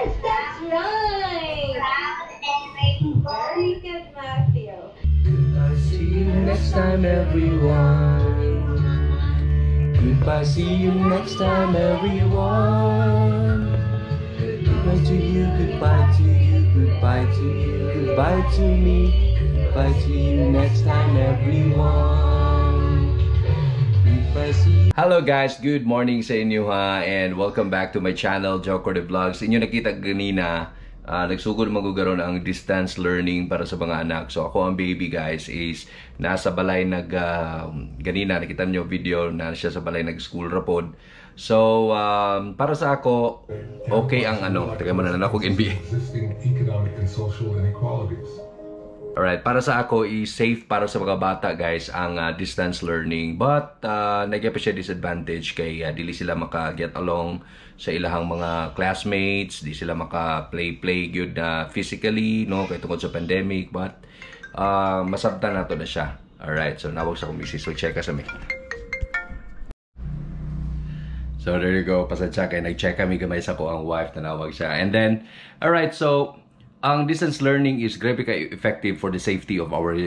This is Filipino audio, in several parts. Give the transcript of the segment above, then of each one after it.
That's right. Very good, Matthew. Goodbye, see you next time, everyone. Goodbye, see you next time, everyone. Goodbye to you, goodbye to you, goodbye to you, goodbye to me. Goodbye to you next time, everyone. Goodbye, see you. Hello guys, good morning sa inyo ha, and welcome back to my channel, Joe Corte Vlogs. Inyo nakita ganina, nagsugod magugaro ang distance learning para sa mga anak. So ako ang baby guys is nasa balay ganina nakita niyo video na siya sa balay nag-school rapod. So para sa ako okay ang teka muna na ako NBA. Economic and social inequalities. Alright, para sa ako is safe para sa mga bata guys ang distance learning, but nagya pa siya disadvantage kay dili sila maka-get along sa ilahang mga classmates, di sila maka-play good physically no kay tungod sa pandemic, but masabtan nato na siya. Alright, so nawag sa kumisi, so check sa me. So there you go, pasadya kay nag-check kami gamay sa ko ang wife, tanawag siya. And then alright, so ang distance learning is grabe ka effective for the safety of our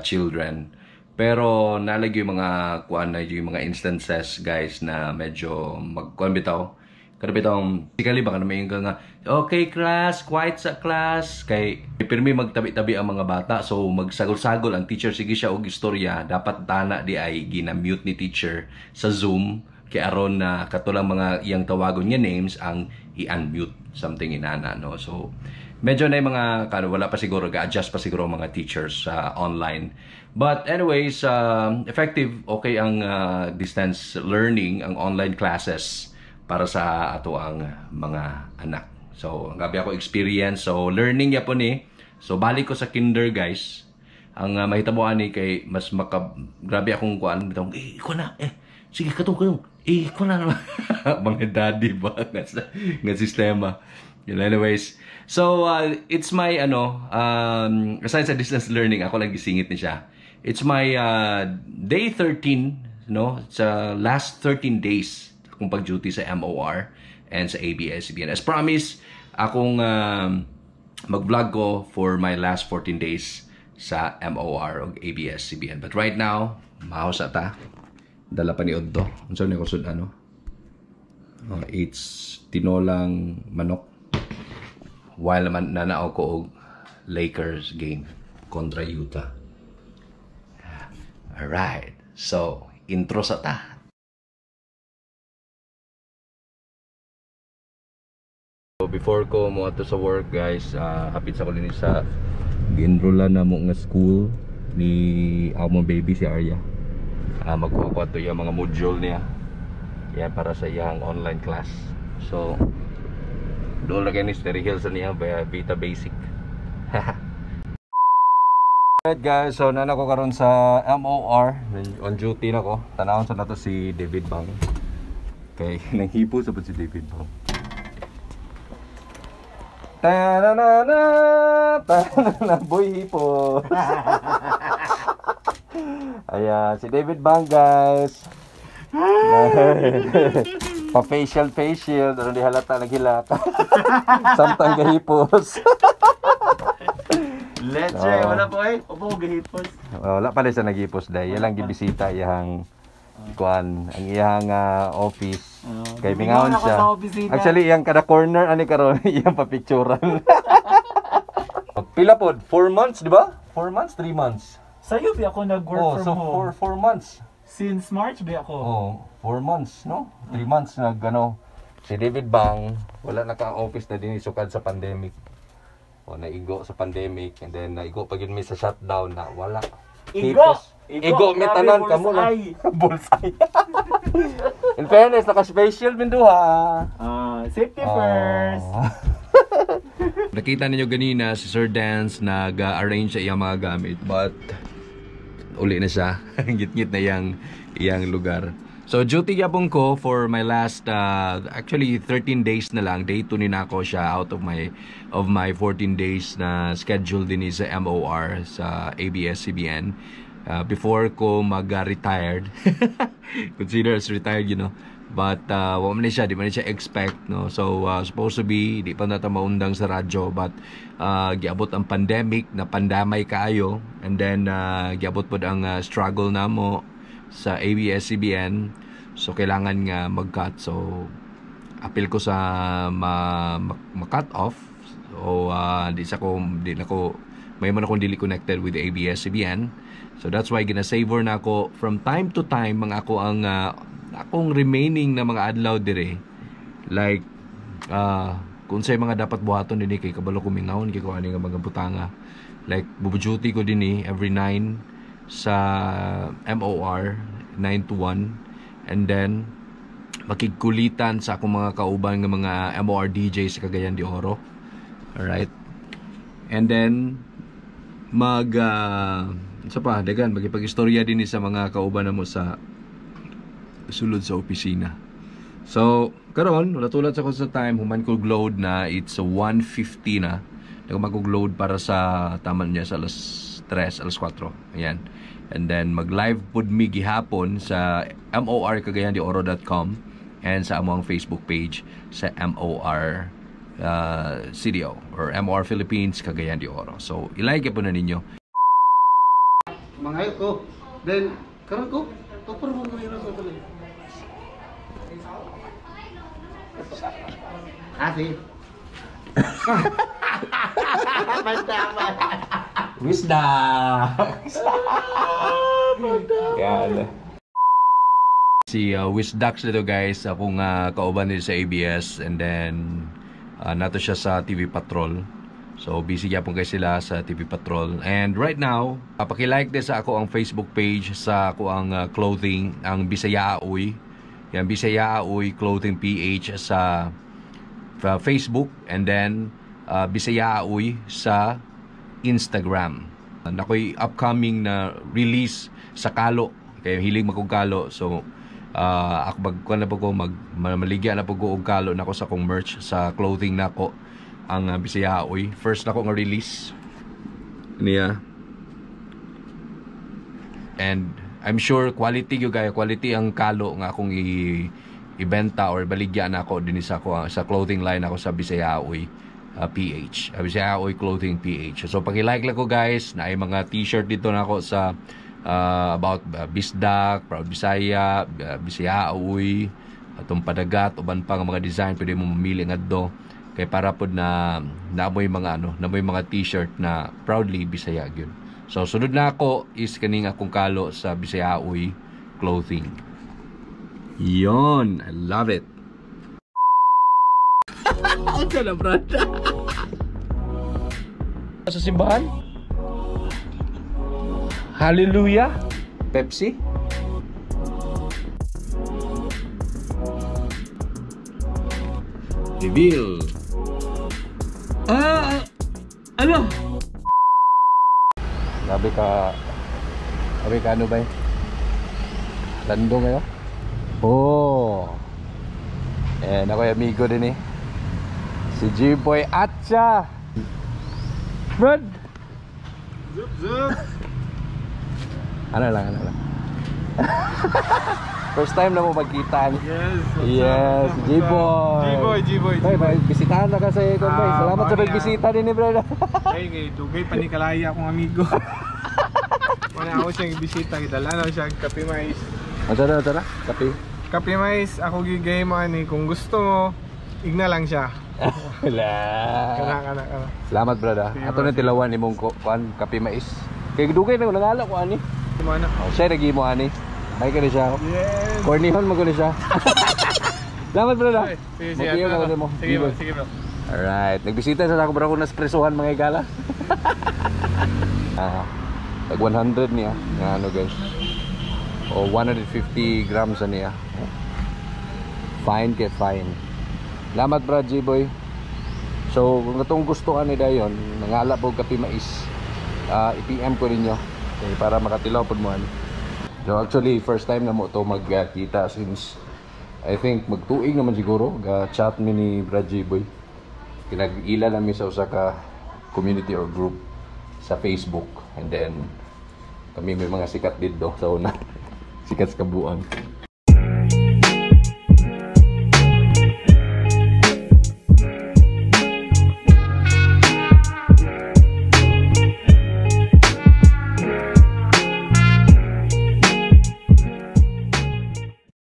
children. Pero nalagay yung mga yung mga instances guys na medyo magkuan bitaw. Kada bitaw physically baka na may nga okay class, quiet sa class kay pirmi magtabi-tabi ang mga bata, so magsagol-sagol ang teacher sige siya og istorya, dapat tana di ay gina-mute ni teacher sa Zoom kay aron na katulang mga iyang tawagon nga names ang i-unmute something inana no. So medyo na yung mga wala pa siguro, ga-adjust pa siguro mga teachers online. But anyways, effective, okay ang distance learning, ang online classes para sa ato ang mga anak. So, gabi ako experience. So, learning ya po ni. So, balik ko sa kinder guys. Ang mahitabuan ni kay mas grabe akong kuan bitong, iko na, sige katong iko na naman. Mga daddy ba nga sistema. Anyways, so it's my aside sa distance learning, ako lang gisingit ni siya. It's my day 13, no? It's last 13 days kung pag-duty sa MOR and sa ABS-CBN. As promised, akong mag-vlog ko for my last 14 days sa MOR o ABS-CBN. But right now, mahos ata. Dala pa ni Oddo. Unsa ni ko sud it's tinolang manok. While naman nanaaw ko og Lakers game kontra Utah. Alright, so intro sa ta. So before ko mo ato sa work guys, hapit sa ko din sa ginrola na mo nga school ni amo baby si Arya. Magkuha ko ato yung mga module niya. Yan para sa iyang online class. So doon lagi ni Sterry Hills niya Vita Basic. Alright guys, so nana ko karon sa MOR on duty na ko. Tanawon sa nato si David Bang. Okay, nanghipo sa si David Bang. Ta-na-na-na, boy hipo. Ayan, si David Bang guys. Pa-facial, ano di halata naghilak. Samtang gahipos. Leche, wala po Opo, gahipos. Wala pala sa naghipos dahil. Yan lang gibisita iyang kuan, ang iyang office. Kay mingawon siya. Actually, iyang kada corner ani karon iyang pa-picturean. Pila pod? 4 months, di ba? 4 months, 3 months. Sa'yo, ako nag-work from home. So 4 months. Since March ba ako? Oh, 4 months, no? 3 months si David Bang, wala na ka-office na din isukad sa pandemic. O naigo sa pandemic, and then naigo pag yun may sa shutdown na wala. Igo may tanan ka mo na. Bullseye. In fairness, naka-special minduha. Safety first. Nakita niyo ganina si Sir Dance nag-arrange sa iyang mga gamit, but uli na siya. Ngit-ngit na iyang lugar. So duty yapon ko for my last actually 13 days na lang. Day 2 ni nako siya out of my 14 days na schedule din sa MOR sa ABS-CBN. Before ko mag-retired. Consider as retired, you know. But wa man siya, di man siya expect, no. So supposed to be di pa nata maundang sa radyo, but giabot ang pandemic, na pandamay kaayo, and then giabot pod ang struggle namo sa ABS-CBN. So kailangan nga mag-cut. So appeal ko sa ma-cut off. So di na ko may man akong dili connected with the ABS-CBN. So that's why gina-savor na ako from time to time mga ako ang akong remaining na mga adlaw dire. Like kung say mga dapat buhaton dinhi kay kabalo ko mingawon kay ko ani nga mga butanga. Like bubuduty ko dinhi every 9 sa MOR 9 to 1, and then makigkulitan sa akong mga kauban nga mga MOR DJs sa Cagayan de Oro. Alright. And then sa pa dagan magipag-istorya din sa mga kauban namo sa sulod sa opisina. So karon wala tulad sa ko sa time human ko load na it's 1:50 na. Daga mag-load para sa taman niya sa alas 3, alas 4. Ayan. And then mag-live pod mi gihapon sa morcagayandeoro.com and sa among Facebook page sa MOR CDO or MOR Philippines Cagayan de Oro. So i-like po na ninyo. Mangayo ko. Then karon ko tupor mo mayroon ko pala. Asi. Wisdom. Yan. Si Wisdax dito guys, akong kauban din sa ABS, and then nato siya sa TV Patrol. So busy gyapon kay sila sa TV Patrol. And right now, paki-like din sa ako ang Facebook page sa ako ang clothing, ang Bisaya Uy. Yan, Bisaya Uy Clothing PH sa Facebook, and then Bisaya Uy sa Instagram. Nakoy upcoming na release sa kalo, kay hiling makog kalo. So ako magkuan na po ko maligya na po ko og kalo nako sa akong merch sa clothing nako ang Bisaya Uy. First nako nga release niya. And I'm sure quality yung guys, quality ang kalo nga akong ibenta or baligya na ako din sa clothing line ako sa Bisaya Uy PH. Bisaya Uy Clothing PH. So paki-like lang ko guys, na ay mga t-shirt dito na ako sa about Bisdak, Proud Bisaya, Bisaya Uy, atong padagat uban pa nga mga design pwede mo mamili ngadto kay para pod na namoy mga t-shirt na proudly Bisaya gyud. So sunod na ako is kaning akong kalo sa Bisaya Uy Clothing. Yon, I love it. Okay na, brad. Sa simbahan? Hallelujah. Pepsi. Reveal. Ano? Sabi ka ano ba yun? Lando ngayon? Oh. Ako yung amigo din eh. Si G-Boy Atcha. Brad. Zup. Ano lang. First time na mo magkita. Yes, G-Boy. Bay, bisitahan na kasi ikaw, bay. Salamat sa pagbisita din ni brother. Hey, tugay panikalaya akong amigo. Wala ako siyang bisita, dala na siya kape mais. Tara, kape. Kape mais, ako gigay mo ani kung gusto mo, igna lang siya. Kana. Salamat brother. Ato na tilawan imong kuan kape mais. Kay dugay na nangala ko ani. Mana? Oh, siya nagi mo ani. May ka ni siya. Yes. Cornihon mo ni siya. Salamat brother. Sige bro. Alright, nagbisita sa ako bro ko naspresuhan mga igala. Tag 100 niya, nga ano guys. O 150 grams niya. Fine. Salamat bro G-Boy. So kung itong gustuhan ni dayon, nangala po kape mais, i-PM ko ninyo okay, para makatilaw po mo. So actually first time na mo to magkita since I think magtuig naman siguro ga-chat mi ni Brad G-Boy. Kinag-ila namin sa usa ka community or group sa Facebook, and then kami may mga sikat dito sa una. Sikat sa kabuuan.